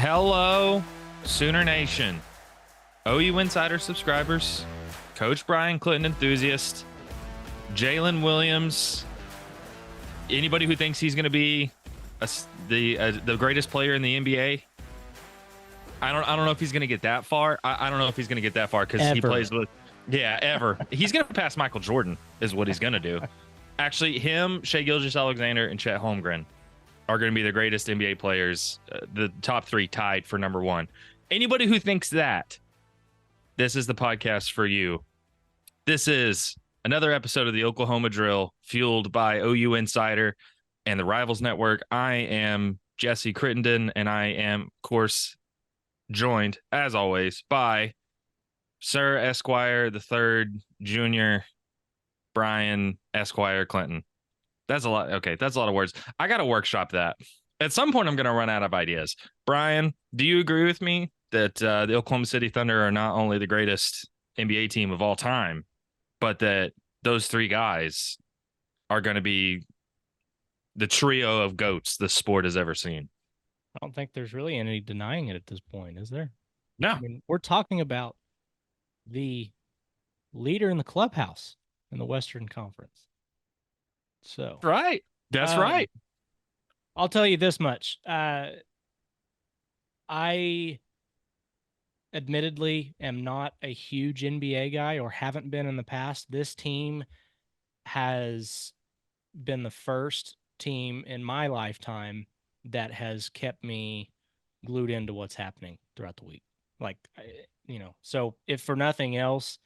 Hello, Sooner Nation. OU Insider subscribers, Coach Brian Clinton enthusiast, Jalen Williams, anybody who thinks he's going to be the greatest player in the NBA. I don't know if he's going to get that far. I don't know if he's going to get that far because he plays with, ever. He's going to pass Michael Jordan is what he's going to do. Actually, him, Shai Gilgeous-Alexander, and Chet Holmgren are going to be the greatest NBA players, the top three tied for number one. Anybody who thinks that, this is the podcast for you. This is another episode of the Oklahoma Drill, fueled by OU Insider and the Rivals Network. I am Jesse Crittenden, and I am, of course, joined, as always, by Sir Esquire the Third Junior Brian Esquire Clinton. That's a lot. Okay, that's a lot of words. I got to workshop that. At some point, I'm going to run out of ideas. Brian, do you agree with me that the Oklahoma City Thunder are not only the greatest NBA team of all time, but that those three guys are going to be the trio of GOATs the sport has ever seen? I don't think there's really any denying it at this point, is there? No. I mean, we're talking about the leader in the clubhouse in the Western Conference. So right. That's right. I'll tell you this much. I admittedly am not a huge NBA guy or haven't been in the past. This team has been the first team in my lifetime that has kept me glued into what's happening throughout the week. So if for nothing else,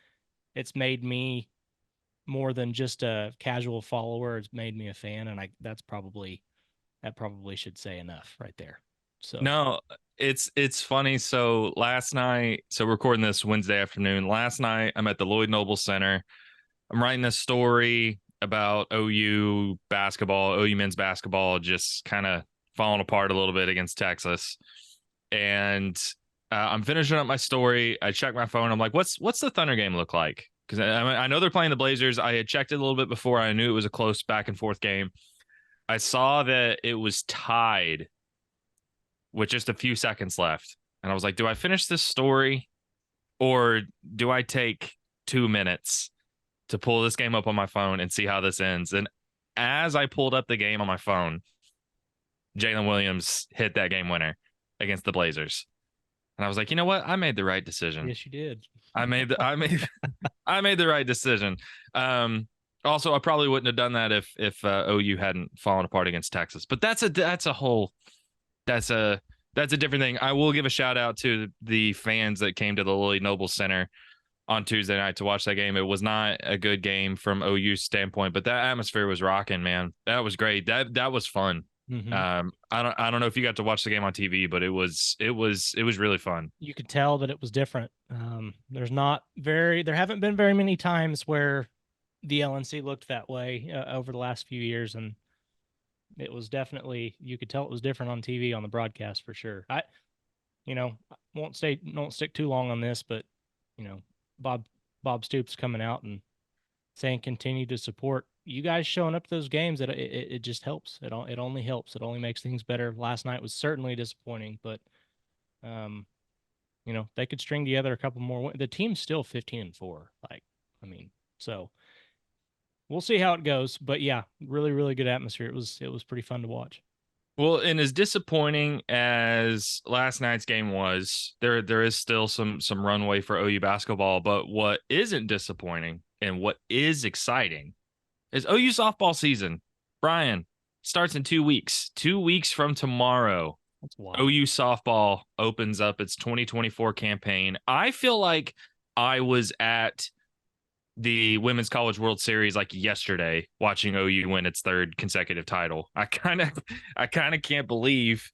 it's made me more than just a casual follower. It's made me a fan, and that probably should say enough right there. So no, it's funny. So last night, so we're recording this Wednesday afternoon. Last night, I'm at the Lloyd Noble Center. I'm writing this story about OU basketball, OU men's basketball, just kind of falling apart a little bit against Texas. And I'm finishing up my story. I check my phone. I'm like, what's the Thunder game look like? Because I know they're playing the Blazers. I had checked it a little bit before. I knew it was a close back and forth game. I saw that it was tied with just a few seconds left. And I was like, do I finish this story or do I take 2 minutes to pull this game up on my phone and see how this ends? And as I pulled up the game on my phone, Jalen Williams hit that game winner against the Blazers. And I was like, you know what? I made the right decision. Yes, you did. I made the right decision. Also, I probably wouldn't have done that if OU hadn't fallen apart against Texas. But that's a different thing. I will give a shout out to the fans that came to the Lloyd Noble Center on Tuesday night to watch that game. It was not a good game from OU's standpoint, but that atmosphere was rocking, man. That was great. That was fun. Mm-hmm. I don't know if you got to watch the game on TV, but it was really fun. You could tell that it was different. There haven't been very many times where the LNC looked that way over the last few years, and it was definitely, you could tell it was different on TV, on the broadcast for sure. I won't stick too long on this, but Bob Stoops coming out and saying continue to support you guys showing up to those games. It just helps. It only helps. It only makes things better. Last night was certainly disappointing, but they could string together a couple more. The team's still 15-4. So we'll see how it goes. But yeah, really, really good atmosphere. It was pretty fun to watch. Well, and as disappointing as last night's game was, there is still some runway for OU basketball. But what isn't disappointing and what is exciting is OU softball season. Brian, starts in 2 weeks. 2 weeks from tomorrow, that's wild. OU softball opens up its 2024 campaign. I feel like I was at the Women's College World Series like yesterday, watching OU win its third consecutive title. I kind of can't believe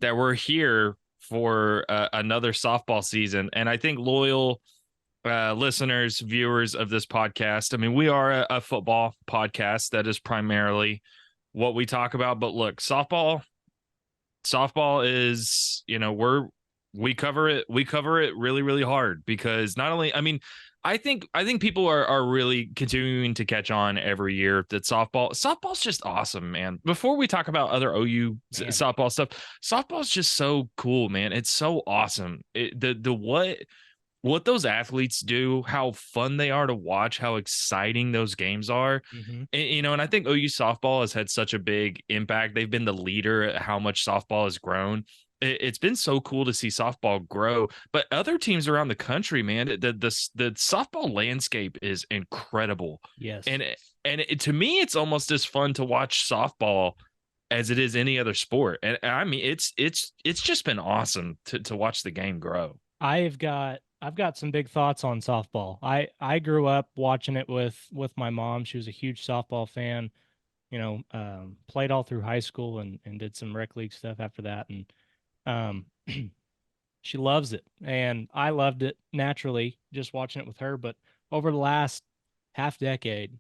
that we're here for another softball season. And I think loyal listeners, viewers of this podcast, I mean, we are a football podcast. That is primarily what we talk about. But look, softball is, we cover it really, really hard because not only, I mean, I think people are really continuing to catch on every year that softball's just awesome, man. Before we talk about other OU Man. softball stuff, softball's just so cool, man. It's so awesome. The what those athletes do, how fun they are to watch, how exciting those games are. Hmm. And I think OU softball has had such a big impact. They've been the leader at how much softball has grown. It's been so cool to see softball grow, but other teams around the country, man, the softball landscape is incredible. Yes. And to me, it's almost as fun to watch softball as it is any other sport. And I mean, it's just been awesome to watch the game grow. I've got some big thoughts on softball. I grew up watching it with my mom. She was a huge softball fan. Played all through high school and did some rec league stuff after that. And um, she loves it, and I loved it naturally just watching it with her. But over the last half decade,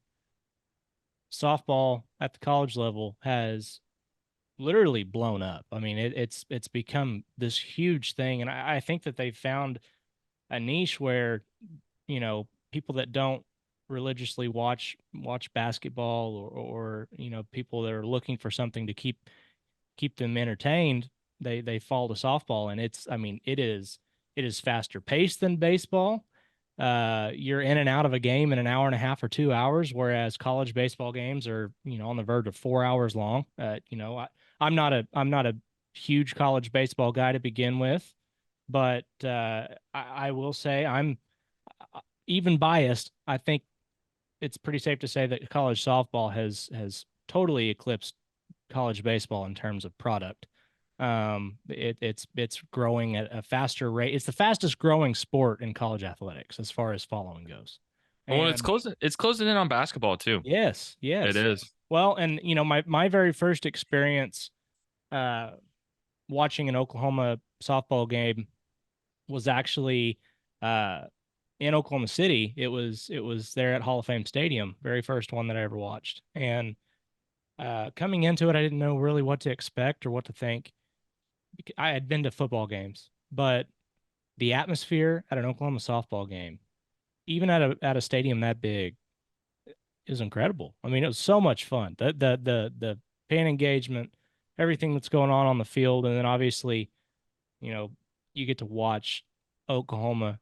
softball at the college level has literally blown up. I mean, it's become this huge thing, and I think that they've found a niche where people that don't religiously watch basketball, or people that are looking for something to keep them entertained, they fall to softball. And it's, I mean, it is faster paced than baseball. You're in and out of a game in an hour and a half or 2 hours, whereas college baseball games are on the verge of 4 hours long. I'm not a huge college baseball guy to begin with, but I will say I'm even biased. I think it's pretty safe to say that college softball has totally eclipsed college baseball in terms of product. It's growing at a faster rate. It's the fastest growing sport in college athletics as far as following goes. Well, it's And closing in on basketball too. yes, It yes. is. Well, and my very first experience uh watching an Oklahoma softball game was actually uh in Oklahoma City. It was there at Hall of Fame Stadium, very first one that I ever watched. And coming into it, I didn't know really what to expect or what to think. I had been to football games, but the atmosphere at an Oklahoma softball game, even at a stadium that big, is incredible. I mean, it was so much fun. The fan engagement, everything that's going on the field, and then obviously, you know, you get to watch Oklahoma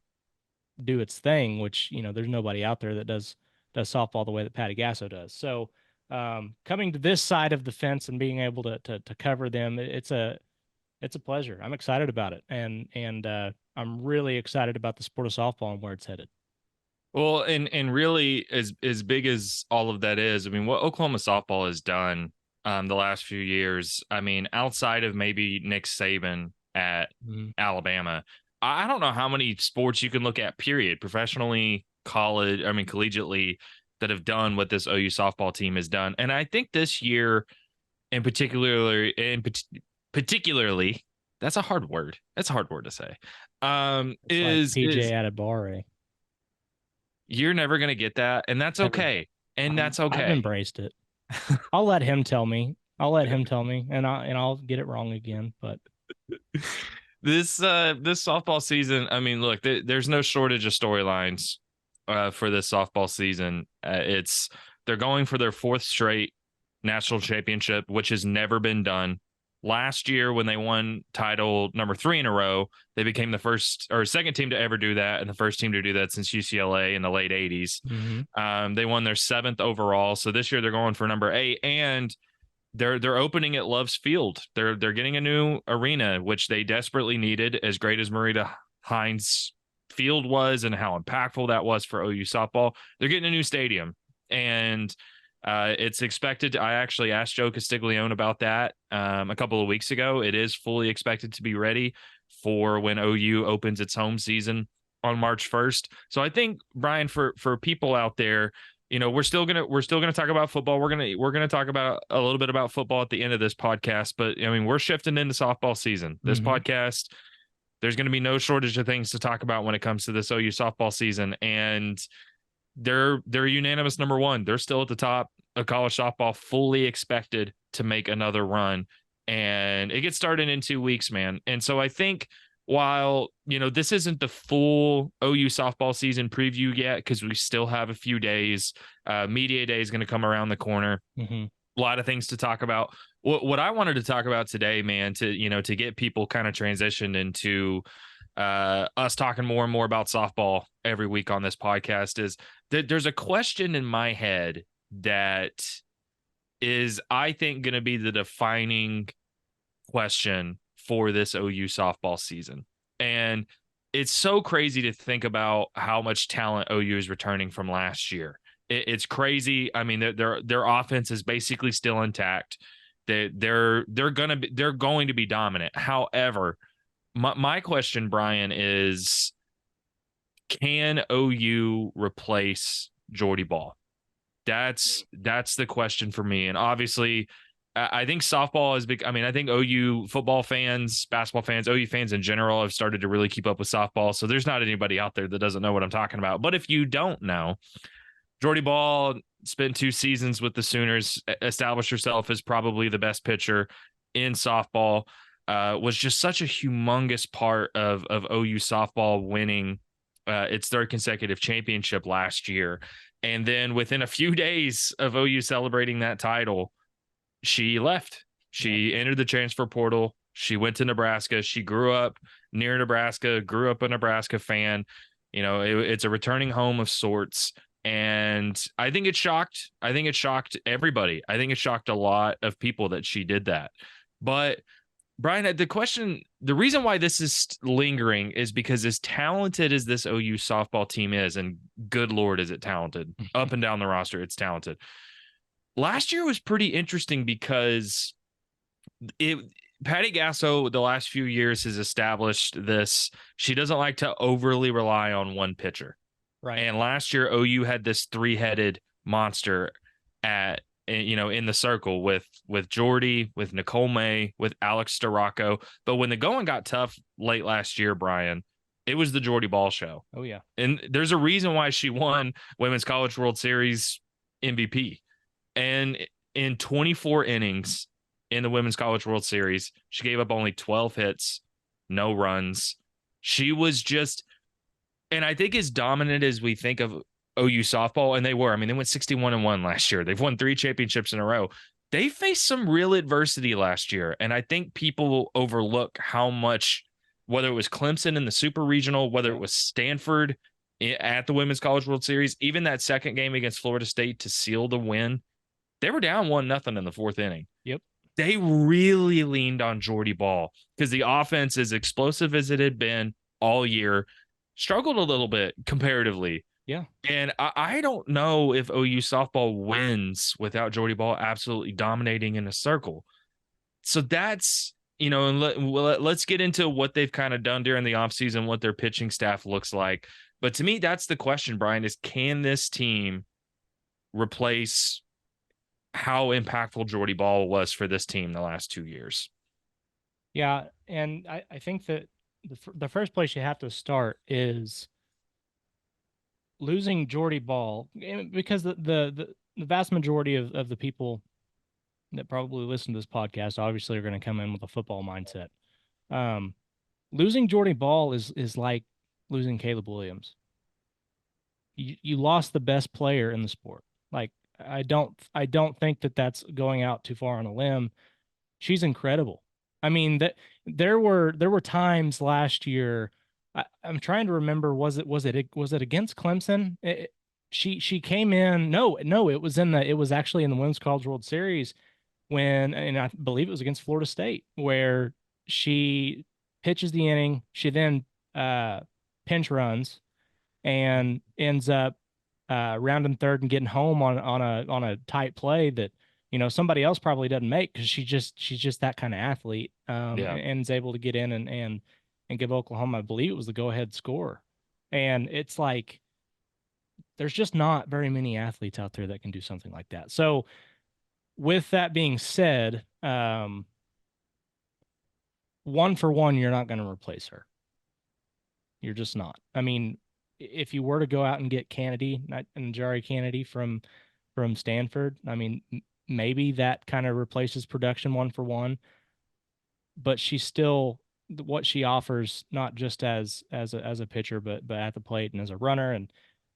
do its thing, which there's nobody out there that does softball the way that Patty Gasso does. So coming to this side of the fence and being able to cover them, it's a pleasure. I'm excited about it, and I'm really excited about the sport of softball and where it's headed. Well, and really, as big as all of that is, I mean, what Oklahoma softball has done the last few years, I mean, outside of maybe Nick Saban at Mhm. Alabama, I don't know how many sports you can look at, period, professionally, college, I mean, collegiately, that have done what this OU softball team has done. And I think this year, in particularly, that's a hard word. That's a hard word to say. It's like PJ Is at a bar. Eh? you're never gonna get that, and that's Never. okay. And that's I've okay. embraced it. I'll let him tell me. I'll let him tell me, and I'll get it wrong again. But This softball season, I mean, look, there's no shortage of storylines for this softball season. It's they're going for their fourth straight national championship, which has never been done. Last year, when they won title number 3 in a row, they became the first or second team to ever do that, and the first team to do that since UCLA in the late '80s. mhm. They won their 7th overall, so this year they're going for number 8, and they're opening at Love's Field. They're getting a new arena, which they desperately needed. As great as Marita Hines Field was, and how impactful that was for OU softball, they're getting a new stadium, and it's expected. I actually asked Joe Castiglione about that a couple of weeks ago. It is fully expected to be ready for when OU opens its home season on March 1st. So I think, Brian, for people out there, we're still gonna talk about football. We're gonna talk about a little bit about football at the end of this podcast. But I mean, we're shifting into softball season. This Mhm. podcast, there's gonna be no shortage of things to talk about when it comes to this OU softball season, and they're unanimous number one. They're still at the top of college softball, fully expected to make another run, and it gets started in 2 weeks, man. And so I think while, this isn't the full OU softball season preview yet, because we still have a few days. Media day is going to come around the corner. Mm-hmm. A lot of things to talk about. What I wanted to talk about today, man, to get people kind of transitioned into us talking more and more about softball every week on this podcast, is that there's a question in my head that is, I think, going to be the defining question for this OU softball season. And it's so crazy to think about how much talent OU is returning from last year. It's crazy. I mean, their offense is basically still intact. They're going to be dominant. However, my question, Brian, is, can OU replace Jordy Bahl? That's the question for me. And obviously, I think softball is big. I mean, I think OU football fans, basketball fans, OU fans in general have started to really keep up with softball. So there's not anybody out there that doesn't know what I'm talking about. But if you don't know, Jordy Bahl spent 2 seasons with the Sooners, established herself as probably the best pitcher in softball, was just such a humongous part of OU softball winning its 3rd consecutive championship last year. And then within a few days of OU celebrating that title, she left. She entered the transfer portal. She went to Nebraska. She grew up near Nebraska, grew up a Nebraska fan. It's a returning home of sorts. And I think it shocked everybody. I think it shocked a lot of people that she did that. But Brian, the reason why this is lingering is because, as talented as this OU softball team is, and good Lord, is it talented up and down the roster, it's talented. Last year was pretty interesting because Patty Gasso, the last few years, has established this. She doesn't like to overly rely on one pitcher. Right. And last year, OU had this 3-headed monster in the circle with Jordy, with Nicole May, with Alex Storako. But when the going got tough late last year, Brian, it was the Jordy Bahl show. Oh, yeah. And there's a reason why she won Women's College World Series MVP. And in 24 innings in the Women's College World Series, she gave up only 12 hits, no runs. She was just, and I think as dominant as we think of OU softball, and they were, I mean, they went 61-1 last year. They've won 3 championships in a row. They faced some real adversity last year. And I think people overlook how much, whether it was Clemson in the Super Regional, whether it was Stanford at the Women's College World Series, even that second game against Florida State to seal the win, they were down 1-0 in the 4th inning. Yep. They really leaned on Jordy Bahl because the offense, as explosive as it had been all year, struggled a little bit comparatively. Yeah. And I don't know if OU softball wins without Jordy Bahl absolutely dominating in a circle. So that's, and let's get into what they've kind of done during the offseason, what their pitching staff looks like. But to me, that's the question, Brian, is, can this team replace how impactful Jordy Bahl was for this team the last 2 years? Yeah. And I think that the first place you have to start is losing Jordy Bahl, because the vast majority of the people that probably listen to this podcast obviously are going to come in with a football mindset. Losing Jordy Bahl is like losing Caleb Williams. You lost the best player in the sport. Like, I don't think that that's going out too far on a limb. She's incredible. I mean, that there were times last year. I'm trying to remember. Was it against Clemson? She came in. No, it was actually in the Women's College World Series and I believe it was against Florida State, where she pitches the inning. She then pinch runs and ends up rounding third and getting home on a tight play that somebody else probably doesn't make, because she's just that kind of athlete. And is able to get in and give Oklahoma, I believe it was the go-ahead score. And it's like, there's just not very many athletes out there that can do something like that. So with that being said, 1 for 1, you're not going to replace her. You're just not. I mean, if you were to go out and get Kennedy and Jari Kennedy from Stanford, I mean, maybe that kind of replaces production 1 for 1, but she's still what she offers, not just as a pitcher, but at the plate and as a runner,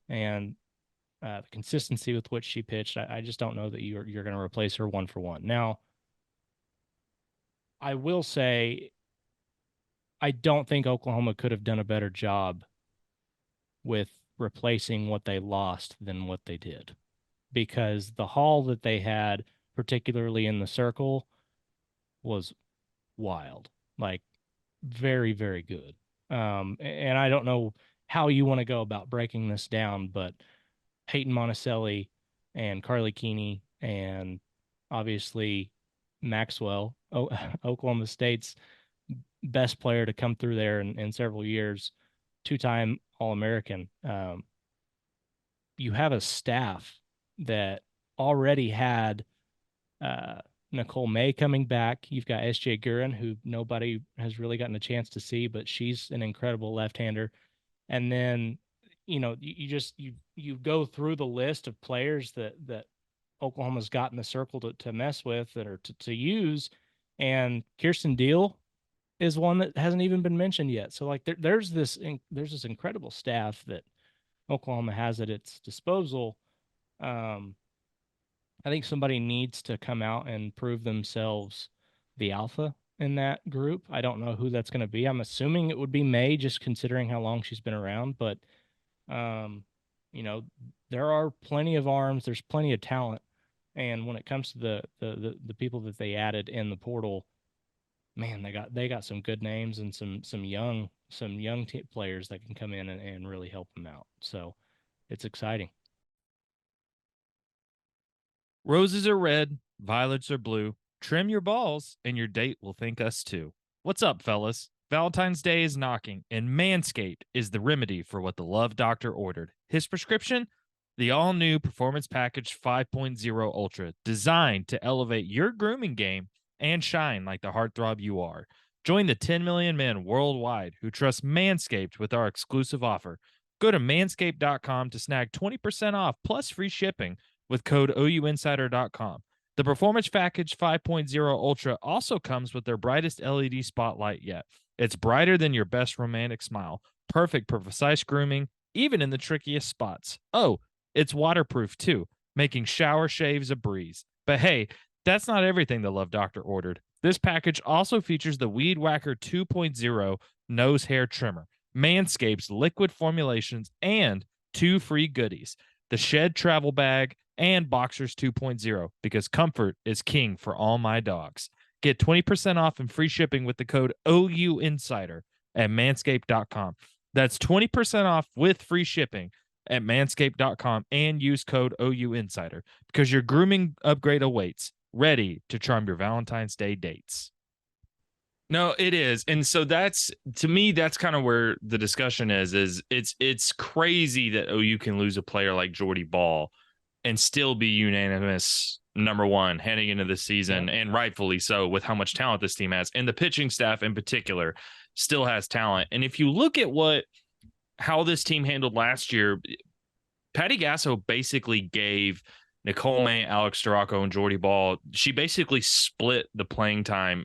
and the consistency with which she pitched. I just don't know that you're going to replace her one for one. Now, I will say I don't think Oklahoma could have done a better job with replacing what they lost than what they did, because the haul that they had, particularly in the circle, was wild. Like, very, very good. And I don't know how you want to go about breaking this down, but Peyton Monticelli and Carly Keeney and obviously Maxwell, Oklahoma State's best player to come through there in several years, two-time All-American. You have a staff that already had Nicole May coming back. You've got SJ Gurin, who nobody has really gotten a chance to see, but she's an incredible left-hander. And then, you go through the list of players that Oklahoma's got in the circle to mess with, that are to use, and Kirsten Deal is one that hasn't even been mentioned yet. So like there's this incredible staff that Oklahoma has at its disposal. I think somebody needs to come out and prove themselves the alpha in that group. I don't know who that's going to be. I'm assuming it would be May, just considering how long she's been around. But, um, there are plenty of arms. There's plenty of talent. And when it comes to the people that they added in the portal, man, they got some good names and some young players that can come in and really help them out. So it's exciting. Roses are red, violets are blue. Trim your balls, and your date will thank us too. What's up, fellas? Valentine's Day is knocking, and Manscaped is the remedy for what the love doctor ordered. His prescription? The all-new Performance Package 5.0 Ultra, designed to elevate your grooming game and shine like the heartthrob you are. Join the 10 million men worldwide who trust Manscaped with our exclusive offer. Go to manscaped.com to snag 20% off plus free shipping with code OUinsider.com. The Performance Package 5.0 Ultra also comes with their brightest LED spotlight yet. It's brighter than your best romantic smile, perfect for precise grooming, even in the trickiest spots. Oh, it's waterproof too, making shower shaves a breeze. But hey, that's not everything the Love Doctor ordered. This package also features the Weed Whacker 2.0 nose hair trimmer, Manscaped's liquid formulations, and 2 free goodies: the Shed Travel Bag and Boxers 2.0, because comfort is king for all my dogs. Get 20% off and free shipping with the code OUinsider at manscaped.com. That's 20% off with free shipping at manscaped.com, and use code OUinsider, because your grooming upgrade awaits, ready to charm your Valentine's Day dates. No, it is. And so that's, to me, that's kind of where the discussion is it's crazy that OU can lose a player like Jordy Bahl and still be unanimous number one heading into the season, and rightfully so, with how much talent this team has. And the pitching staff in particular still has talent. And if you look at how this team handled last year, Patty Gasso basically gave Nicole May, Alex Storako, and Jordy Bahl, she basically split the playing time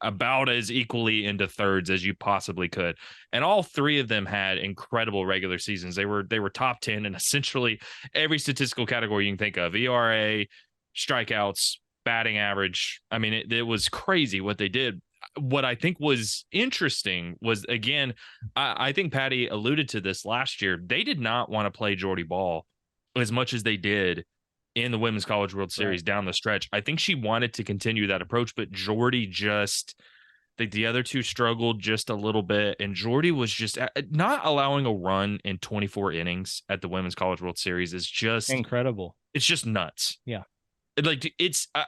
about as equally into thirds as you possibly could. And all three of them had incredible regular seasons. They were top 10 in essentially every statistical category you can think of: ERA, strikeouts, batting average. I mean, it was crazy what they did. What I think was interesting was, again, I think Patty alluded to this last year. They did not want to play Jordy Bahl as much as they did in the Women's College World Series down the stretch. I think she wanted to continue that approach, but Jordy just, I think the other two struggled just a little bit, and Jordy was just not allowing a run in 24 innings at the Women's College World Series is just incredible. It's just nuts. Yeah.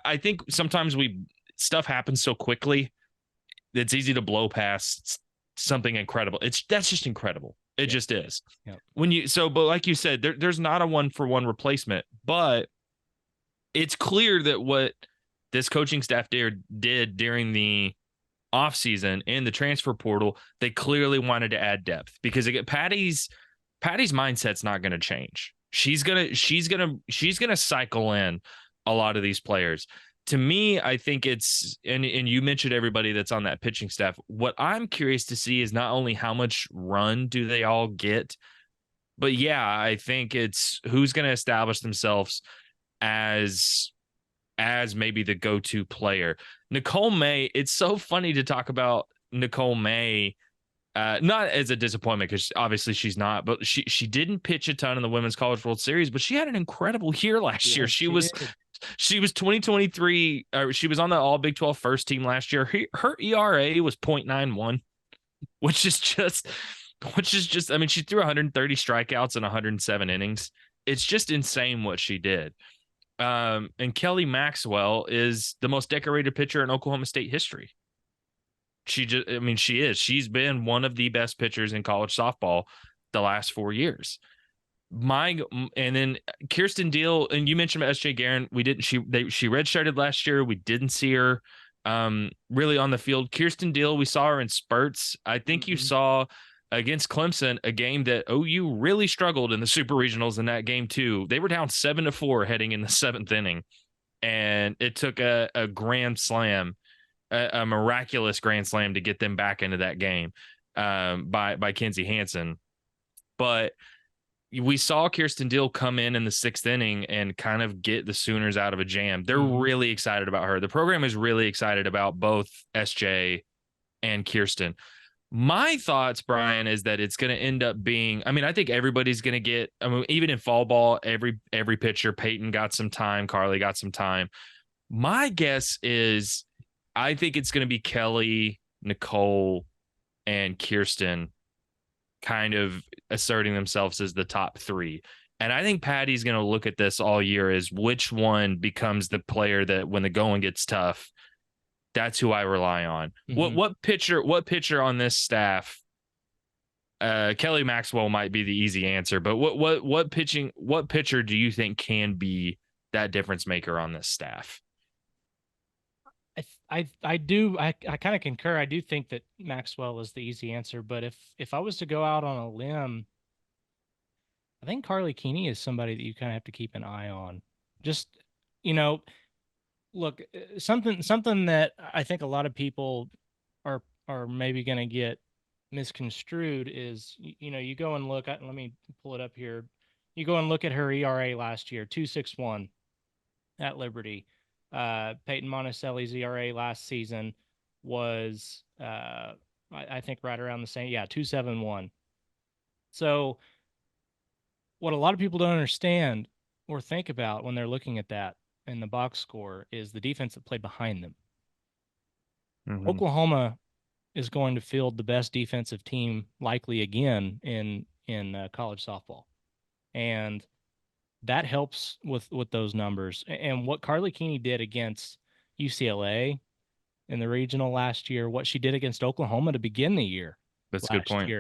I think sometimes stuff happens so quickly, it's easy to blow past something incredible. That's just incredible. It just is. Yep. But like you said, there's not a 1-for-1 replacement, but it's clear that what this coaching staff did during the offseason and the transfer portal, they clearly wanted to add depth, because again, Patty's mindset's not going to change. She's gonna cycle in a lot of these players. to me, I think it's and you mentioned everybody that's on that pitching staff. What I'm curious to see is not only how much run do they all get, but yeah, I think it's who's going to establish themselves as maybe the go-to player. Nicole May, it's so funny to talk about Nicole May, not as a disappointment because obviously she's not, but she didn't pitch a ton in the Women's College World Series, but she had an incredible year last year. Yes, She she was did. she was 2023. She was on the All Big 12 first team last year. Her ERA was 0.91, which is just I mean, she threw 130 strikeouts in 107 innings. It's just insane what she did. And Kelly Maxwell is the most decorated pitcher in Oklahoma State history. I mean, she's been one of the best pitchers in college softball the last 4 years. And then Kirsten Deal, and you mentioned S.J. Guerin. She redshirted last year. We didn't see her really on the field. Kirsten Deal, we saw her in spurts. I think you saw against Clemson a game that OU really struggled in the super regionals in that game too. They were down 7-4 heading in the seventh inning, and it took a grand slam, a miraculous grand slam to get them back into that game by Kenzie Hansen. But we saw Kirsten Deal come in the sixth inning and kind of get the Sooners out of a jam. They're really excited about her. The program is really excited about both SJ and Kirsten. My thoughts, Brian, is that it's going to end up being, I mean, I think everybody's going to get, I mean, even in fall ball, every pitcher, Peyton got some time, Carly got some time. My guess is I think it's going to be Kelly, Nicole, and Kirsten kind of asserting themselves as the top three. And I think Patty's going to look at this all year as which one becomes the player that when the going gets tough, that's who I rely on. What pitcher on this staff? Kelly Maxwell might be the easy answer, but what pitcher do you think can be that difference maker on this staff? I kind of concur. I do think that Maxwell is the easy answer, but if I was to go out on a limb, I think Carly Keeney is somebody that you kind of have to keep an eye on. Just, you know, look, something that I think a lot of people are maybe going to get misconstrued is, you go and look at, let me pull it up here. You go and look at her ERA last year, 2.61 at Liberty. Peyton Monticelli's ERA last season was, I think, right around the same. Yeah, 2.71. So, what a lot of people don't understand or think about when they're looking at that in the box score is the defense that played behind them. Oklahoma is going to field the best defensive team likely again in college softball, and that helps with those numbers. And what Carly Keeney did against UCLA in the regional last year, what she did against Oklahoma to begin the year, that's a good point.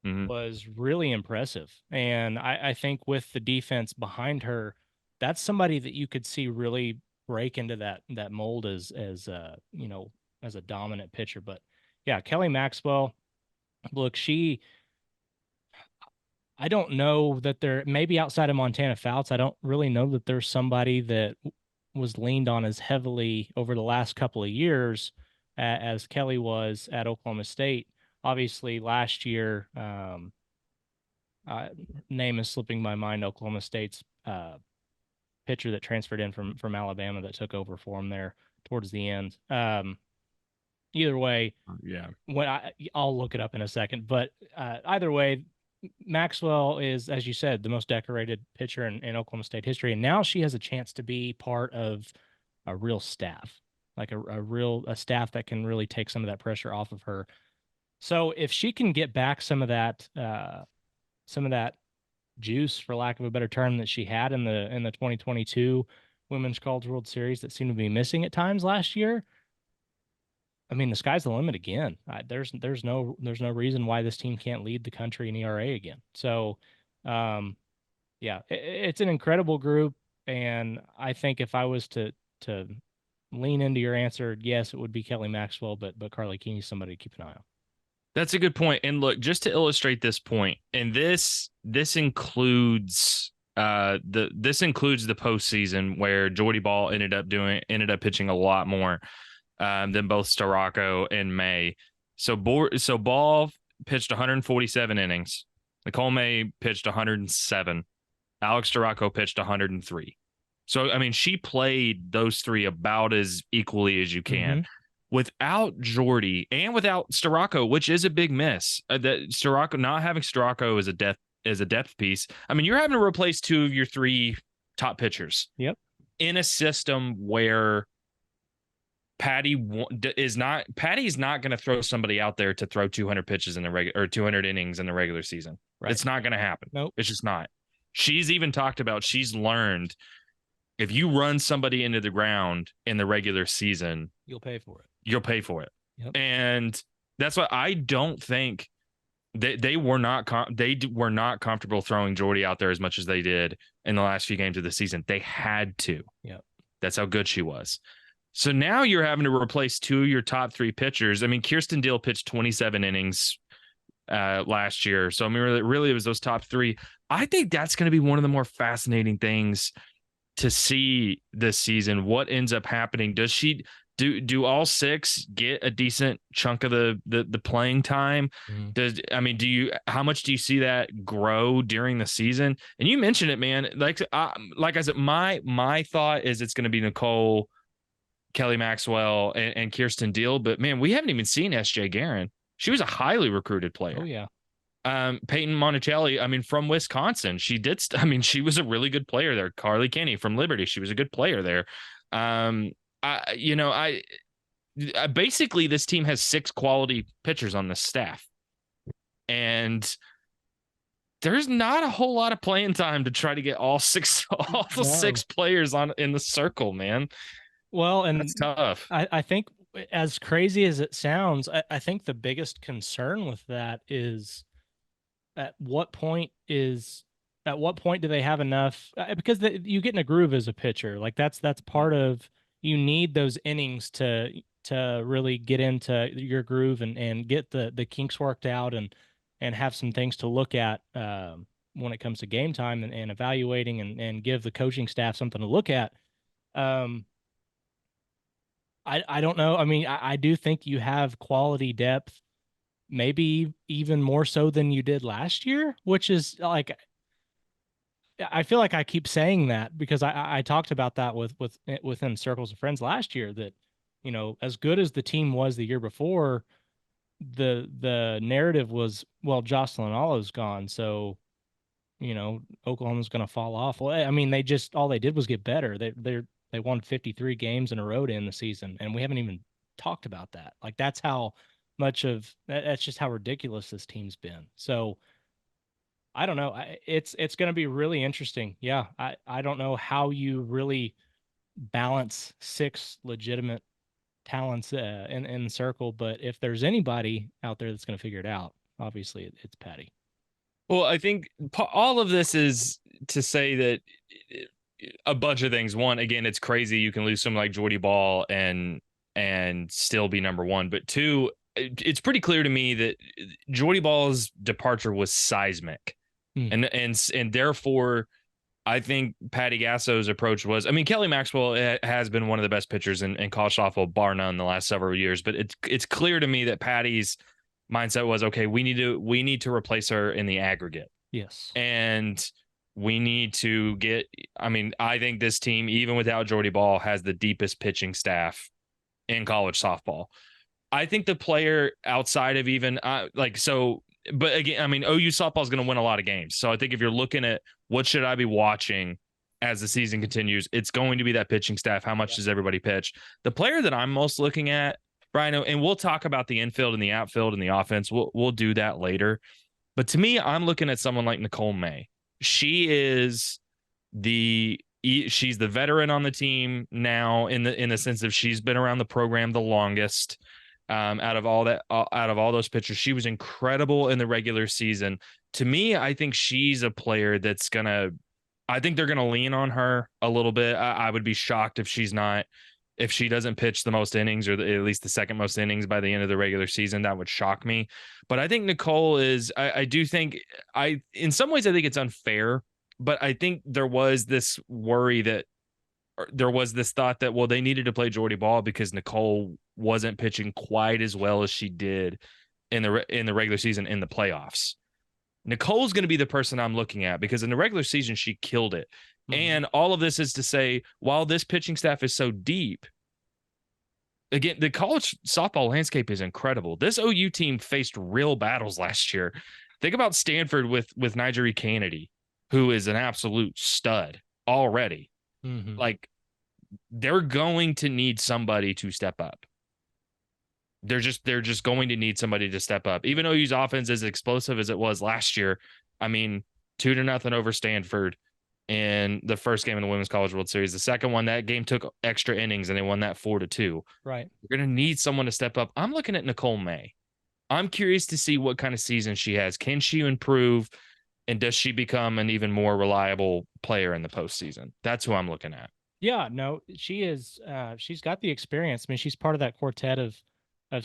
Was really impressive. And I think with the defense behind her, that's somebody that you could see really break into that mold as a dominant pitcher. But yeah, Kelly Maxwell, look, I don't know that there, maybe outside of Montana Fouts, I don't really know that there's somebody that was leaned on as heavily over the last couple of years as Kelly was at Oklahoma State. Obviously, last year, name is slipping my mind, Oklahoma State's pitcher that transferred in from Alabama that took over for him there towards the end. Either way, yeah, I'll look it up in a second. But either way, Maxwell is, as you said, the most decorated pitcher in Oklahoma State history, and now she has a chance to be part of a real staff, like a staff that can really take some of that pressure off of her. So if she can get back some of that juice, for lack of a better term, that she had in the 2022 Women's College World Series that seemed to be missing at times last year, I mean, the sky's the limit again. There's no reason why this team can't lead the country in ERA again. So, yeah, it's an incredible group, and I think if I was to lean into your answer, yes, it would be Kelly Maxwell, but Carly Keeney's somebody to keep an eye on. That's a good point. And look, just to illustrate this point, and this includes This includes the postseason where Jordy Bahl ended up pitching a lot more than both Storako and May. So Bahl pitched 147 innings. Nicole May pitched 107. Alex Storako pitched 103. So, I mean, she played those three about as equally as you can. Without Jordy and without Storako, which is a big miss. That Storako, not having Storako as a depth piece. I mean, you're having to replace two of your three top pitchers. Yep. In a system where Patty's not going to throw somebody out there to throw 200 pitches in the regular or 200 innings in the regular season. Right. It's not going to happen. Nope. It's just not. She's even talked about, she's learned if you run somebody into the ground in the regular season, you'll pay for it. Yep. And that's why I don't think they were not comfortable throwing Jordy out there as much as they did in the last few games of the season. They had to. Yep. That's how good she was. So now you're having to replace two of your top three pitchers. I mean, Kirsten Deal pitched 27 innings last year. So, I mean, really, it was those top three. I think that's going to be one of the more fascinating things to see this season. What ends up happening? Does she do all six get a decent chunk of the playing time? How much do you see that grow during the season? And you mentioned it, man. Like I said, my thought is it's going to be Nicole, Kelly Maxwell, and Kirsten Deal. But man, we haven't even seen SJ Guerin. She was a highly recruited player. Oh yeah. Peyton Monticelli, I mean, from Wisconsin, she was a really good player there. Carly Kenny from Liberty, she was a good player there. Basically this team has 6 quality pitchers on the staff, and there's not a whole lot of playing time to try to get all 6 players in the circle, man. Well, and that's tough. I think, as crazy as it sounds, I think the biggest concern with that is at what point do they have enough? Because you get in a groove as a pitcher. Like that's part of, you need those innings to really get into your groove and get the kinks worked out and have some things to look at when it comes to game time and evaluating and give the coaching staff something to look at. I don't know. I mean, I do think you have quality depth, maybe even more so than you did last year, which is like, I feel like I keep saying that because I talked about that within circles of friends last year, that, you know, as good as the team was the year before, the narrative was, well, Jocelyn Olive's gone, so, you know, Oklahoma's going to fall off. Well, I mean, all they did was get better. They won 53 games in a row to end the season, and we haven't even talked about that. Like, that's just how ridiculous this team's been. So I don't know. It's going to be really interesting. Yeah. I don't know how you really balance 6 legitimate talents in the circle, but if there's anybody out there that's going to figure it out, obviously it's Patty. Well, I think all of this is to say that a bunch of things. One, again, it's crazy. You can lose someone like Jordy Bahl and still be number one. But 2, it's pretty clear to me that Jordy Bahl's departure was seismic. And therefore, I think Patty Gasso's approach was, I mean, Kelly Maxwell has been one of the best pitchers in college softball, bar none, the last several years. But it's clear to me that Patty's mindset was, okay, we need to replace her in the aggregate. Yes. And we need to I think this team, even without Jordy Bahl, has the deepest pitching staff in college softball. I think the player outside of even but again, I mean, OU softball is going to win a lot of games. So I think if you're looking at what should I be watching as the season continues, it's going to be that pitching staff. How much does everybody pitch? The player that I'm most looking at, Brian, and we'll talk about the infield and the outfield and the offense. We'll do that later. But to me, I'm looking at someone like Nicole May. She's the veteran on the team now in the sense of she's been around the program the longest. Out of all those pitchers, she was incredible in the regular season. To me, I think she's a player I think they're going to lean on her a little bit. I would be shocked if she doesn't pitch the most innings or at least the second most innings by the end of the regular season. That would shock me. But I think Nicole is, I do think in some ways, I think it's unfair but I think there was this worry that there was this thought that, well, they needed to play Jordy Bahl because Nicole wasn't pitching quite as well as she did in the regular season in the playoffs. Nicole's going to be the person I'm looking at because in the regular season she killed it. And all of this is to say, while this pitching staff is so deep, again, the college softball landscape is incredible. This OU team faced real battles last year. Think about Stanford with Nigeri Kennedy, who is an absolute stud already. Like, they're going to need somebody to step up. They're just going to need somebody to step up. Even OU's offense is explosive as it was last year. I mean, 2-0 over Stanford in the first game in the Women's College World Series. The second one, that game took extra innings and they won that 4-2. Right. You're going to need someone to step up. I'm looking at Nicole May. I'm curious to see what kind of season she has. Can she improve? And does she become an even more reliable player in the postseason? That's who I'm looking at. Yeah, no, she is. She's got the experience. I mean, she's part of that quartet of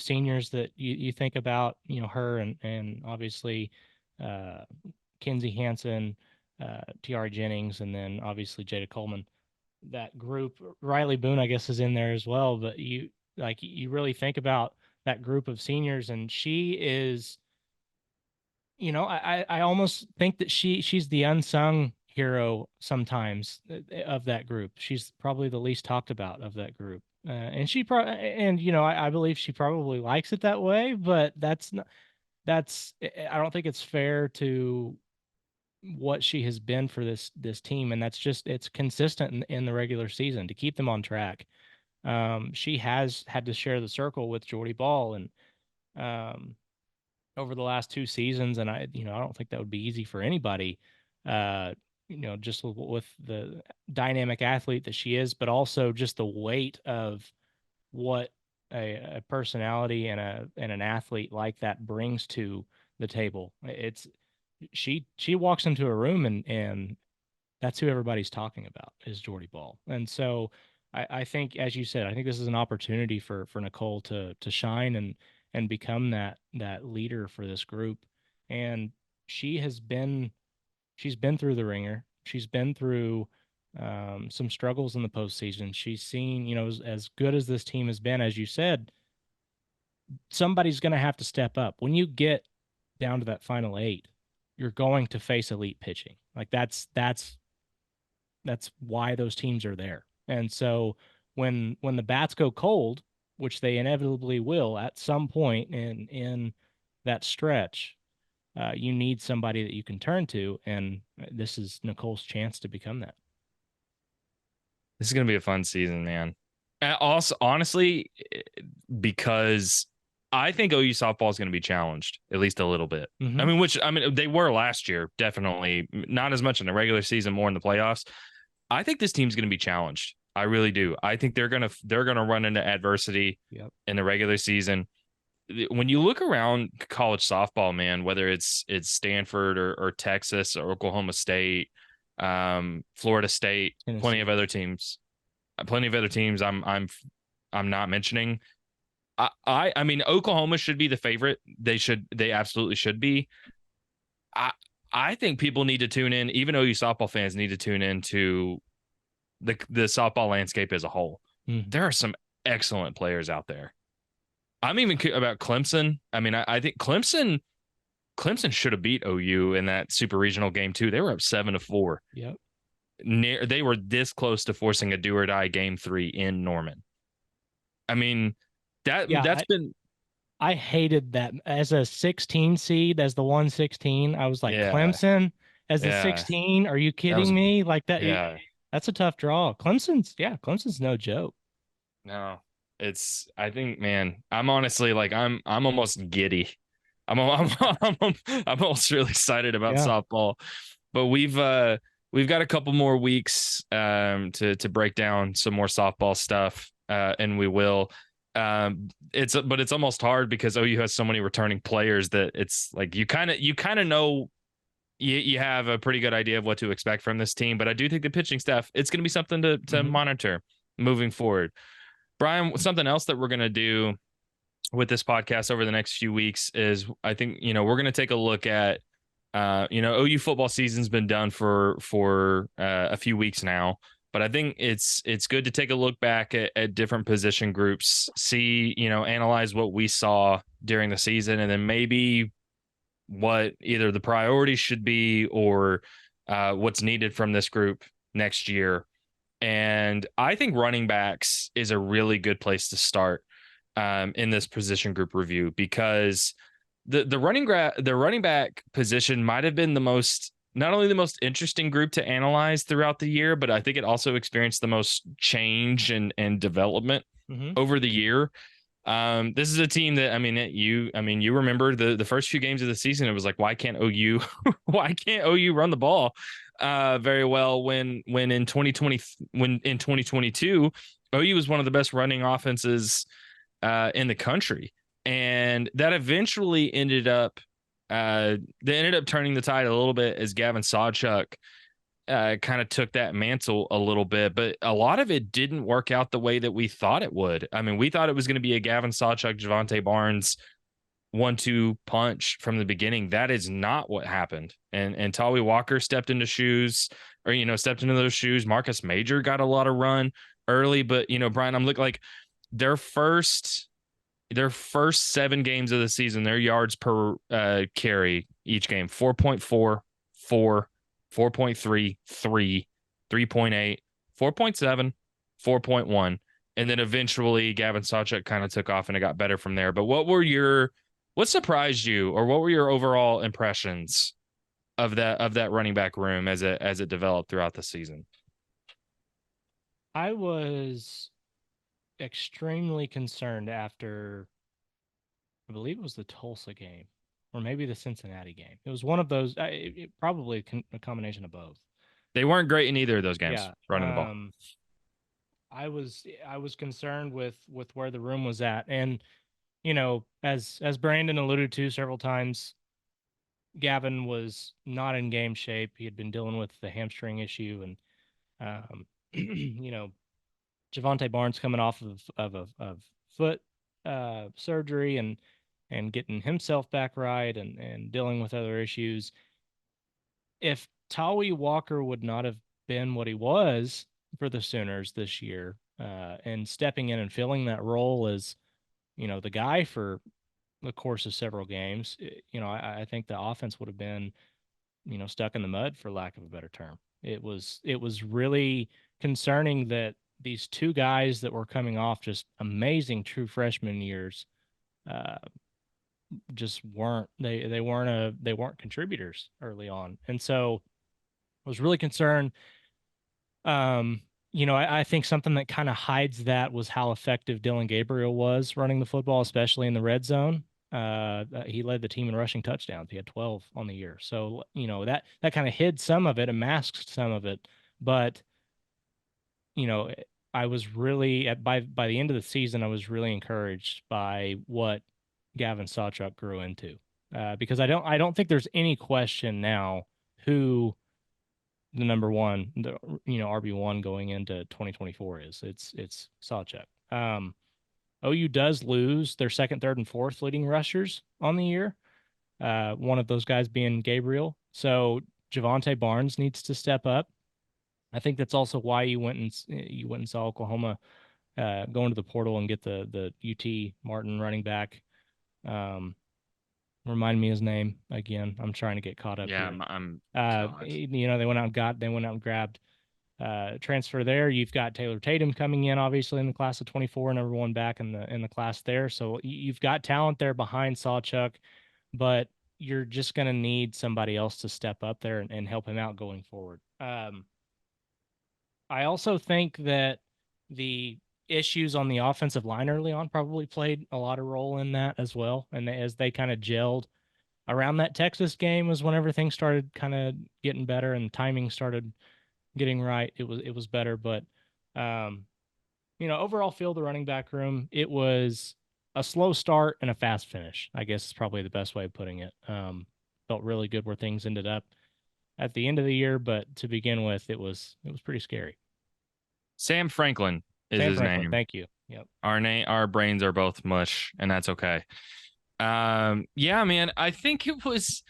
seniors that you think about. You know, her and obviously Kinsey Hansen, Tiara Jennings, and then obviously Jada Coleman. That group, Riley Boone, I guess, is in there as well. But you really think about that group of seniors, and she is. You know, I almost think that she's the unsung hero sometimes of that group. She's probably the least talked about of that group. And I believe she probably likes it that way, but I don't think it's fair to what she has been for this team. And it's consistent in the regular season to keep them on track. She has had to share the circle with Jordy Bahl and, over the last 2 seasons, and I don't think that would be easy for anybody. Just with the dynamic athlete that she is, but also just the weight of what a personality and an athlete like that brings to the table. She walks into a room and that's who everybody's talking about is Jordy Bahl. And so I think, as you said, I think this is an opportunity for Nicole to shine and become that leader for this group. And she's been through the ringer. She's been through some struggles in the postseason. She's seen, as good as this team has been, as you said, somebody's going to have to step up. When you get down to that final 8, you're going to face elite pitching. Like that's why those teams are there. And so when the bats go cold, which they inevitably will at some point in that stretch, you need somebody that you can turn to, and this is Nicole's chance to become that. This is going to be a fun season, man. Also, honestly, because I think OU softball is going to be challenged at least a little bit. I mean, they were last year, definitely not as much in the regular season, more in the playoffs. I think this team's going to be challenged. I really do. I think they're gonna run into adversity in the regular season. When you look around college softball, man, whether it's Stanford or Texas or Oklahoma State, Florida State, Tennessee. plenty of other teams. I'm not mentioning. I mean, Oklahoma should be the favorite. They absolutely should be. I think people need to tune in. Even OU softball fans need to tune in to the softball landscape as a whole. There are some excellent players out there. I'm even about Clemson. I mean, I think Clemson should have beat OU in that super regional game too. They were up 7-4. Yep. They were this close to forcing a do or die game 3 in Norman. I mean, I hated that as a 16 seed, as the 116. I was like, Clemson as the 16. Are you kidding me? Like that. Yeah. That's a tough draw. Clemson's no joke. No, I think, man, I'm honestly like, I'm almost giddy. I'm almost really excited about softball, but we've got a couple more weeks to break down some more softball stuff, and we will. It's almost hard because OU has so many returning players that it's like you kind of know you have a pretty good idea of what to expect from this team. But I do think the pitching staff, it's going to be something to monitor moving forward. Brian, something else that we're going to do with this podcast over the next few weeks is, I think, we're going to take a look at OU football season's been done for a few weeks now, but I think it's good to take a look back at different position groups, see, analyze what we saw during the season, and then maybe what either the priorities should be or what's needed from this group next year. And I think running backs is a really good place to start in this position group review, because the running back position might have been the most, not only the most interesting group to analyze throughout the year, but I think it also experienced the most change and development Mm-hmm. over the year. This is a team that, you remember the first few games of the season, it was like, why can't OU why can't OU run the ball very well when in 2022 OU was one of the best running offenses in the country. And that eventually they ended up turning the tide a little bit as Gavin Sawchuk kind of took that mantle a little bit, but a lot of it didn't work out the way that we thought it would. I mean, we thought it was going to be a Gavin Sawchuk, Javante Barnes 1-2 punch from the beginning. That is not what happened. And Tawi Walker stepped into those shoes. Marcus Major got a lot of run early, but Brian, I'm looking like their first 7 games of the season, their yards per carry each game, 4.4, 4, 4.3, 3, 3.8, 4.7, 4.1. And then eventually Gavin Sawchuk kind of took off and it got better from there. But what surprised you, or what were your overall impressions of that running back room as it developed throughout the season? I was extremely concerned after, I believe it was the Tulsa game or maybe the Cincinnati game. It was one of those, probably a combination of both. They weren't great in either of those games Yeah. running the ball. I was concerned with where the room was at. And, as Brandon alluded to several times, Gavin was not in game shape. He had been dealing with the hamstring issue, and you know, Javante Barnes coming off of foot surgery and getting himself back right and dealing with other issues. If Tawi Walker would not have been what he was for the Sooners this year, and stepping in and filling that role as, the guy for the course of several games, I think the offense would have been, stuck in the mud, for lack of a better term. It was really concerning that these two guys that were coming off just amazing true freshman years, uh, just weren't they weren't contributors early on, and so I was really concerned. I think something that kind of hides that was how effective Dylan Gabriel was running the football, especially in the red zone. He led the team in rushing touchdowns. He had 12 on the year. So, that kind of hid some of it and masked some of it. But, you know, I was really by the end of the season, I was really encouraged by what Gavin Sawchuk grew into. Because I don't think there's any question now who the number one, RB1 going into 2024 is. It's Sawchuk. OU does lose their second, third, and fourth leading rushers on the year. One of those guys being Gabriel. So Javante Barnes needs to step up. I think that's also why you went and saw Oklahoma go into the portal and get the UT Martin running back. Remind me his name again. I'm trying to get caught up Yeah, here. I'm They went out and grabbed transfer there. You've got Taylor Tatum coming in, obviously in the class of 24, number one back in the class there. So you've got talent there behind Sawchuk, but you're just going to need somebody else to step up there and help him out going forward. I also think that the issues on the offensive line early on probably played a lot of role in that as well. And as they kind of gelled around that Texas game was when everything started kind of getting better and timing started getting right. It was better, but overall feel the running back room, it was a slow start and a fast finish, I guess is probably the best way of putting it. Felt really good where things ended up at the end of the year, but to begin with, it was pretty scary. Sam Franklin is Sam his Franklin, name. thank you. Yep. Our brains are both mush, and that's okay. Yeah, man, I think it was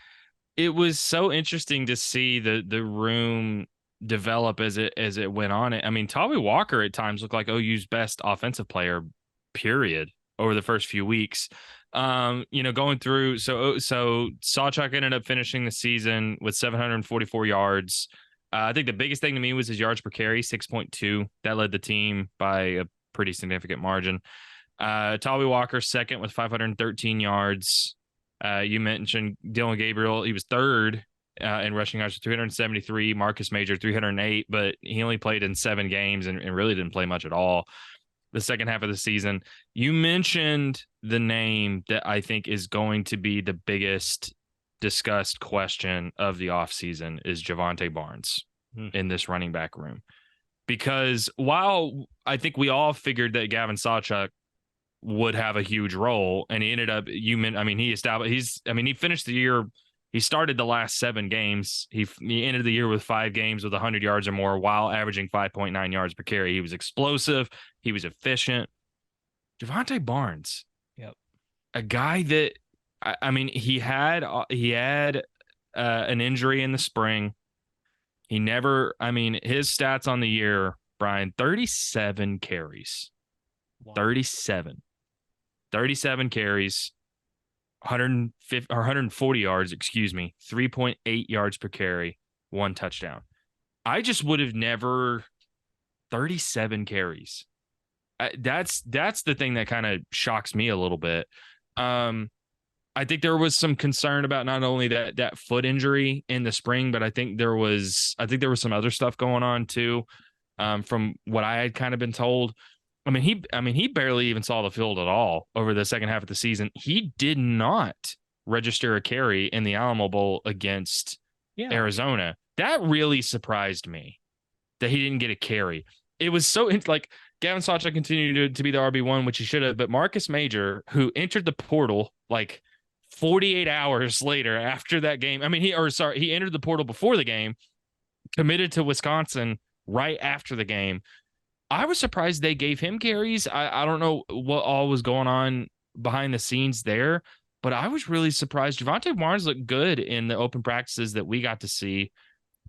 it was so interesting to see the room develop as it went on. I mean, Tommy Walker at times looked like OU's best offensive player, period, over the first few weeks. Going through, so Sawchuck ended up finishing the season with 744 yards. I think the biggest thing to me was his yards per carry, 6.2. That led the team by a pretty significant margin. Tolby Walker second with 513 yards. You mentioned Dylan Gabriel. He was third in rushing yards with 373. Marcus Major 308, but he only played in 7 games and really didn't play much at all the second half of the season. You mentioned the name that I think is going to be the biggest discussed question of the offseason is Javonte Barnes in this running back room. Because while I think we all figured that Gavin Sawchuk would have a huge role, and he ended up, he finished the year, he started the last 7 games. He ended the year with 5 games with 100 yards or more while averaging 5.9 yards per carry. He was explosive. He was efficient. Javonte Barnes, yep, a guy that, he had an injury in the spring. He never, his stats on the year, Brian, 37 carries. Wow. 37 carries, 150 or 140 yards, 3.8 yards per carry, 1 touchdown. I just would have never 37 carries. That's the thing that kind of shocks me a little bit. I think there was some concern about not only that foot injury in the spring, but I think there was some other stuff going on too. From what I had kind of been told. He barely even saw the field at all over the second half of the season. He did not register a carry in the Alamo Bowl against Arizona. That really surprised me that he didn't get a carry. It was so like Gavin Sawchuk continued to be the RB1, which he should have, but Marcus Major, who entered the portal like 48 hours later after that game. He entered the portal before the game, committed to Wisconsin right after the game. I was surprised they gave him carries. I don't know what all was going on behind the scenes there, but I was really surprised. Javonte Barnes looked good in the open practices that we got to see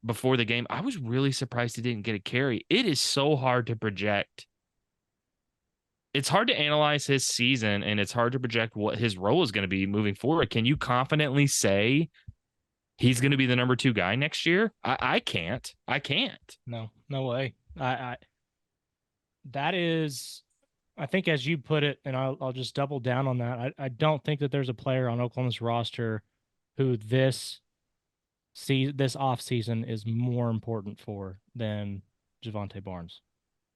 before the game. I was really surprised he didn't get a carry. It is so hard to project. It's hard to analyze his season, and it's hard to project what his role is going to be moving forward. Can you confidently say he's going to be the number 2 guy next year? I can't. I can't. No way. That is, I think, as you put it, and I'll just double down on that. I don't think that there's a player on Oklahoma's roster who this off season is more important for than Javonte Barnes.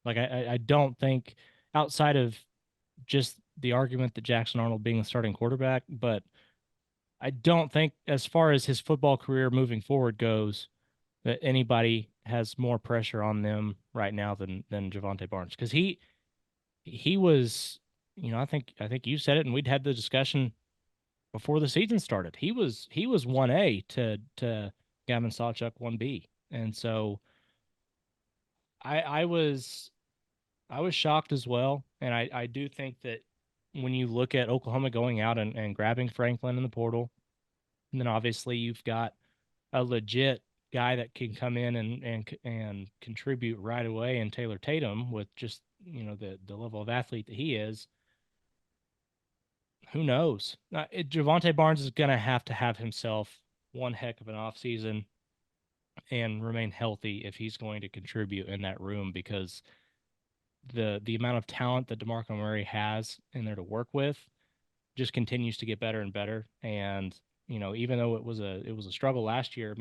Like I don't think, outside of just the argument that Jackson Arnold being the starting quarterback, but I don't think, as far as his football career moving forward goes, that anybody has more pressure on them right now than Javonte Barnes, because he was, I think you said it, and we'd had the discussion before the season started. He was 1A to Gavin Sawchuk 1B, and so I was shocked as well, and I do think that when you look at Oklahoma going out and grabbing Franklin in the portal, and then obviously you've got a legit guy that can come in and contribute right away, and Taylor Tatum, with just the level of athlete that he is. Who knows? Javonte Barnes is going to have himself one heck of an offseason and remain healthy if he's going to contribute in that room, because the amount of talent that DeMarco Murray has in there to work with just continues to get better and better. And even though it was a struggle last year,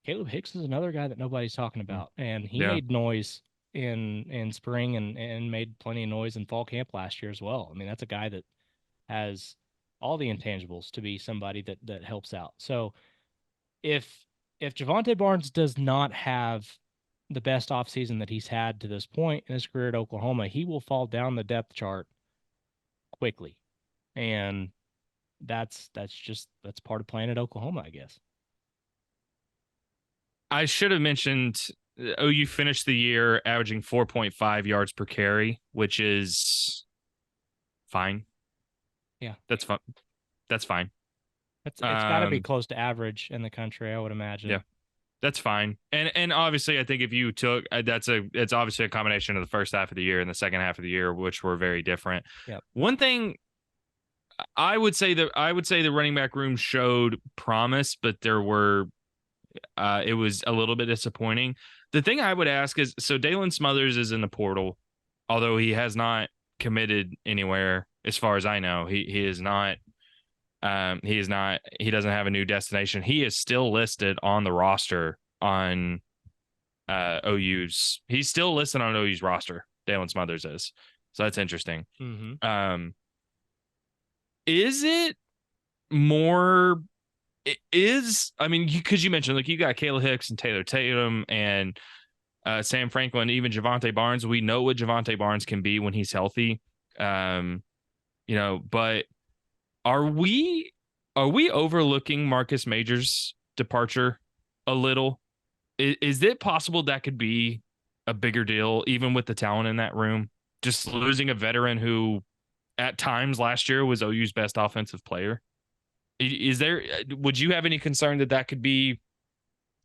Caleb Hicks is another guy that nobody's talking about, and he made noise in spring and made plenty of noise in fall camp last year as well. That's a guy that has all the intangibles to be somebody that helps out. So if Javonte Barnes does not have the best offseason that he's had to this point in his career at Oklahoma, he will fall down the depth chart quickly. And that's part of playing at Oklahoma, I guess. I should have mentioned OU finished the year averaging 4.5 yards per carry, which is fine. Yeah. That's fine. It's got to be Um, close to average in the country, I would yeah, imagine. that's fine. And obviously, I think if you took it's obviously a combination of the first half of the year and the second half of the year, which were very different. Yep. One thing I would say the running back room showed promise, but it was a little bit disappointing. The thing I would ask is, so Dalen Smothers is in the portal, although he has not committed anywhere as far as I know. He is not. He is not. He doesn't have a new destination. He is still listed on the roster on OU's. He's still listed on OU's roster. Dalen Smothers is. So that's interesting. Mm-hmm. Is it more? I mean, because you mentioned like you got Kayla Hicks and Taylor Tatum and Sam Franklin, even Javante Barnes. We know what Javante Barnes can be when he's healthy. Um, but are we overlooking Marcus Major's departure a little? Is it possible that could be a bigger deal, even with the talent in that room? Just losing a veteran who, at times last year, was OU's best offensive player. Is there? Would you have any concern that could be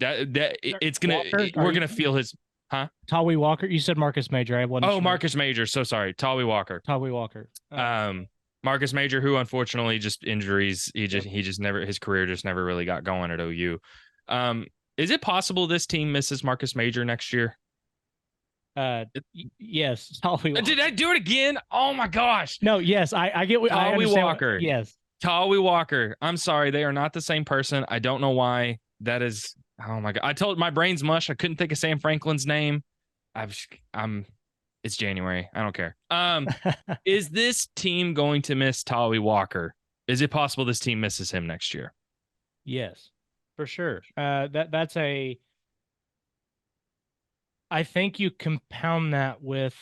that it's gonna Walker, we're gonna feel his? Huh? Tawee Walker. You said Marcus Major. I wasn't Oh, sure. Marcus Major. So sorry, Tawee Walker. Tawee Walker. Marcus Major, who unfortunately just injuries. He just never his career just never really got going at OU. Is it possible this team misses Marcus Major next year? Yes, Tawee Walker. Did I do it again? Oh my gosh. No, yes, I get what I Tawee understand. Walker. Yes. Tawee Walker. I'm sorry, they are not the same person. I don't know why. That is, oh my god. I told my brain's mush. I couldn't think of Sam Franklin's name. I'm it's January. I don't care. Is this team going to miss Tawee Walker? Is it possible this team misses him next year? Yes, for sure. That's a. I think you compound that with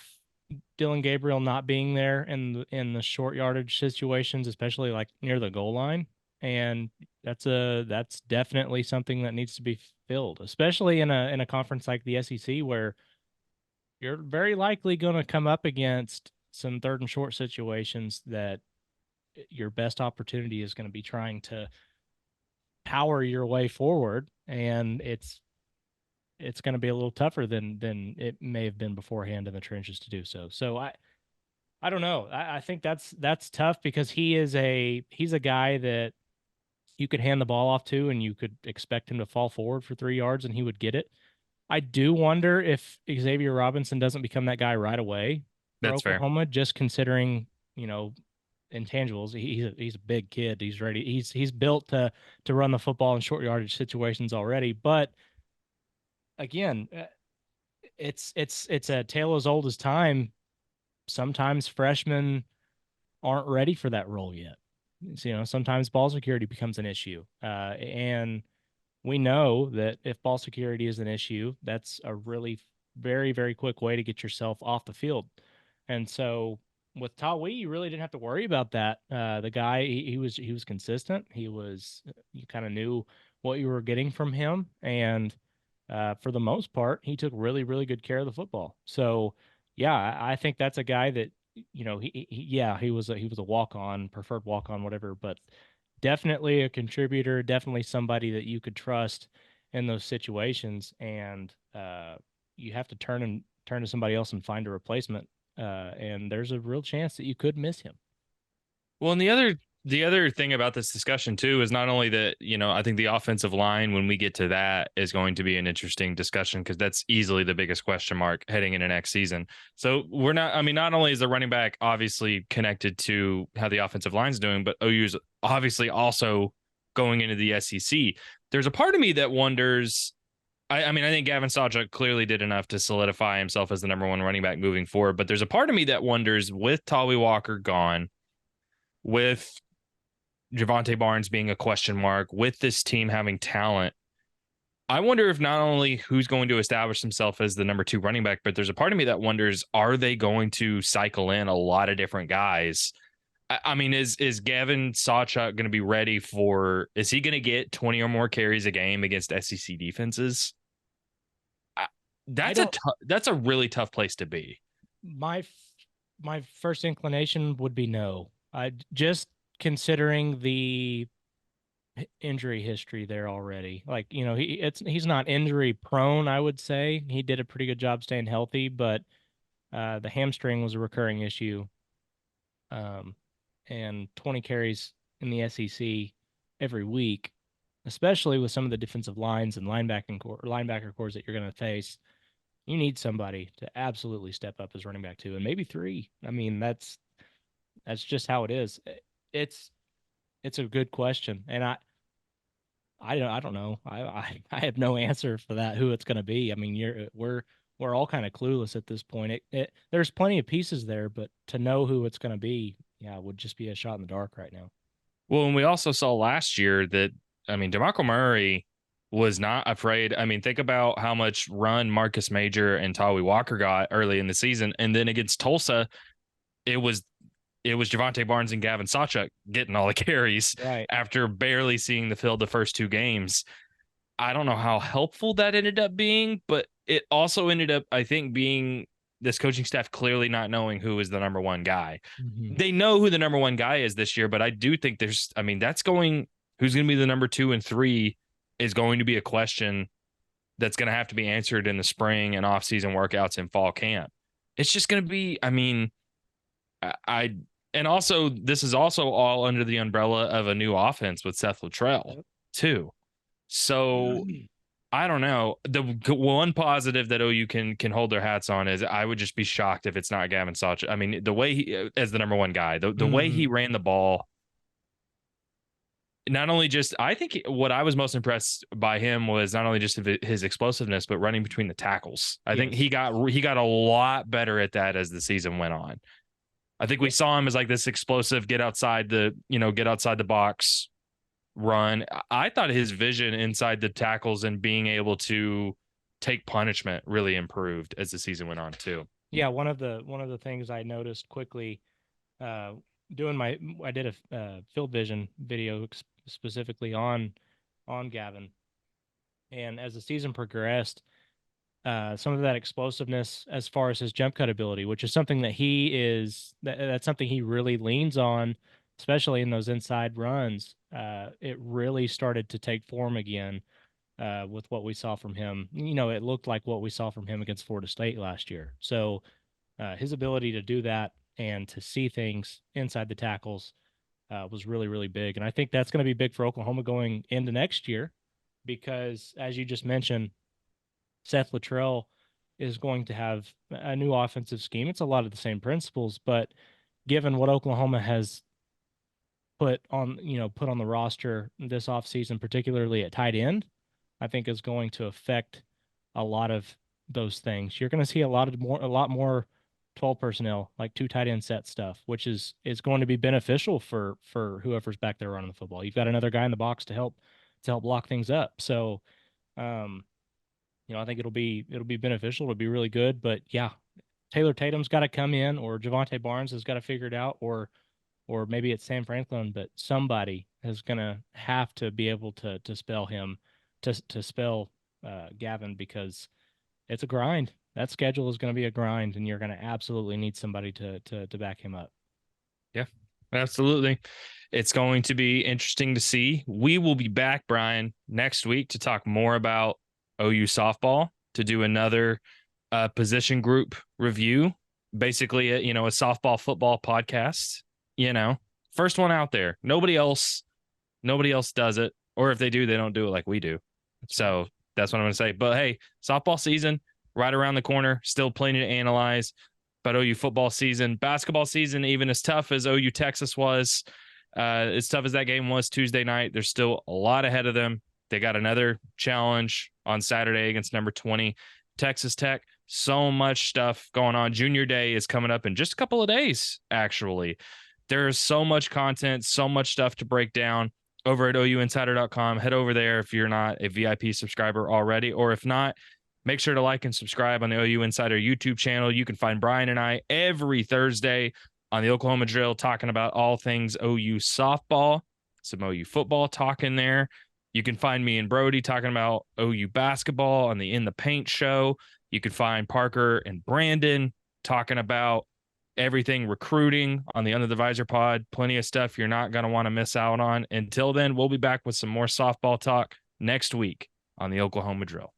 Dylan Gabriel not being there in the short yardage situations, especially like near the goal line, and that's definitely something that needs to be filled, especially in a conference like the SEC where you're very likely going to come up against some third and short situations that your best opportunity is going to be trying to power your way forward, and it's going to be a little tougher than it may have been beforehand in the trenches to do so. So I don't know. I think that's tough because he's a guy that you could hand the ball off to and you could expect him to fall forward for 3 yards and he would get it. I do wonder if Xavier Robinson doesn't become that guy right away for That's fair. Oklahoma, just considering, intangibles. He's a big kid. He's ready. He's built to run the football in short yardage situations already. But again, it's a tale as old as time. Sometimes freshmen aren't ready for that role yet. So, sometimes ball security becomes an issue, and we know that if ball security is an issue, that's a really very, very quick way to get yourself off the field. And so with Tawee, you really didn't have to worry about that. The guy, he was consistent. You kind of knew what you were getting from him. And for the most part, he took really, really good care of the football. So yeah, I think that's a guy that, he was a walk-on, preferred walk-on, whatever, but definitely a contributor, definitely somebody that you could trust in those situations. And you have to turn to somebody else and find a replacement. And there's a real chance that you could miss him. Well, and the other thing about this discussion too is not only that, I think the offensive line, when we get to that, is going to be an interesting discussion because that's easily the biggest question mark heading into next season. So not only is the running back obviously connected to how the offensive line's doing, but OU's obviously also going into the SEC. There's a part of me that wonders. I think Gavin Sawchuk clearly did enough to solidify himself as the number one running back moving forward. But there's a part of me that wonders, with Tawee Walker gone, with Javante Barnes being a question mark, with this team having talent, I wonder if not only who's going to establish himself as the number two running back, but there's a part of me that wonders, are they going to cycle in a lot of different guys? Is Gavin Sawchuk going to be ready is he going to get 20 or more carries a game against SEC defenses? That's a really tough place to be. My first inclination would be no. I just considering the injury history there already. Like, he's not injury prone, I would say. He did a pretty good job staying healthy, but the hamstring was a recurring issue. Um, and 20 carries in the SEC every week, especially with some of the defensive lines and linebacker cores that you're going to face. You need somebody to absolutely step up as running back 2 and maybe 3. I mean, that's just how it is. It's it's a good question, and I don't know. I have no answer for that. Who it's going to be? I mean, we're all kind of clueless at this point. There's plenty of pieces there, but to know who it's going to be, yeah, would just be a shot in the dark right now. Well, and we also saw last year that, I mean, DeMarco Murray was not afraid. I mean, think about how much run Marcus Major and Tawi Walker got early in the season, and then against Tulsa, it was Javante Barnes and Gavin Sawchuk getting all the carries Right. after barely seeing the field the first 2 games. I don't know how helpful that ended up being, but it also ended up, I think, being this coaching staff clearly not knowing who is the number one guy. Mm-hmm. They know who the number one guy is this year, but I do think who's going to be the number 2 and 3 is going to be a question that's going to have to be answered in the spring and off-season workouts and fall camp. It's just going to be, I mean, and also this is also all under the umbrella of a new offense with Seth Luttrell too. So I don't know. The one positive that OU can hold their hats on is I would just be shocked if it's not Gavin Sawchuk. I mean, the way he, as the number one guy, the way he ran the ball, not only just, I think what I was most impressed by him was not only just his explosiveness, but running between the tackles. I think he got a lot better at that as the season went on. I think we saw him as like this explosive, get outside the box run. I thought his vision inside the tackles and being able to take punishment really improved as the season went on too. Yeah, one of the things I noticed quickly, I did a field vision video specifically on Gavin, and as the season progressed, some of that explosiveness as far as his jump cut ability, which is something that's something he really leans on, especially in those inside runs. It really started to take form again with what we saw from him. It looked like what we saw from him against Florida State last year. So his ability to do that and to see things inside the tackles was really, really big. And I think that's going to be big for Oklahoma going into next year because, as you just mentioned, Seth Luttrell is going to have a new offensive scheme. It's a lot of the same principles, but given what Oklahoma has put on the roster this offseason, particularly at tight end, I think is going to affect a lot of those things. You're going to see a lot more 12 personnel, like 2 tight end set stuff, which is going to be beneficial for whoever's back there running the football. You've got another guy in the box to help block things up. So, I think it'll be beneficial. It'll be really good. But yeah, Taylor Tatum's got to come in, or Javante Barnes has got to figure it out, or maybe it's Sam Franklin. But somebody is gonna have to be able to spell him, to spell Gavin, because it's a grind. That schedule is going to be a grind, and you're going to absolutely need somebody to back him up. Yeah, absolutely. It's going to be interesting to see. We will be back, Brian, next week to talk more about OU softball, to do another position group review, basically a softball football podcast. First one out there. Nobody else does it, or if they do, they don't do it like we do. That's what I'm going to say. But hey, softball season right around the corner, still plenty to analyze. But OU football season, basketball season, even as tough as OU Texas was, as tough as that game was Tuesday night, there's still a lot ahead of them. They got another challenge on Saturday against number 20 Texas Tech. So much stuff going on. Junior Day is coming up in just a couple of days, actually. There's so much content, so much stuff to break down over at ouinsider.com. Head over there if you're not a VIP subscriber already, or if not, make sure to like and subscribe on the OU Insider YouTube channel. You can find Brian and I every Thursday on the Oklahoma Drill talking about all things OU softball, some OU football talk in there. You can find me and Brody talking about OU basketball on the In the Paint show. You can find Parker and Brandon talking about everything recruiting on the Under the Visor pod. Plenty of stuff you're not going to want to miss out on. Until then, we'll be back with some more softball talk next week on the Oklahoma Drill.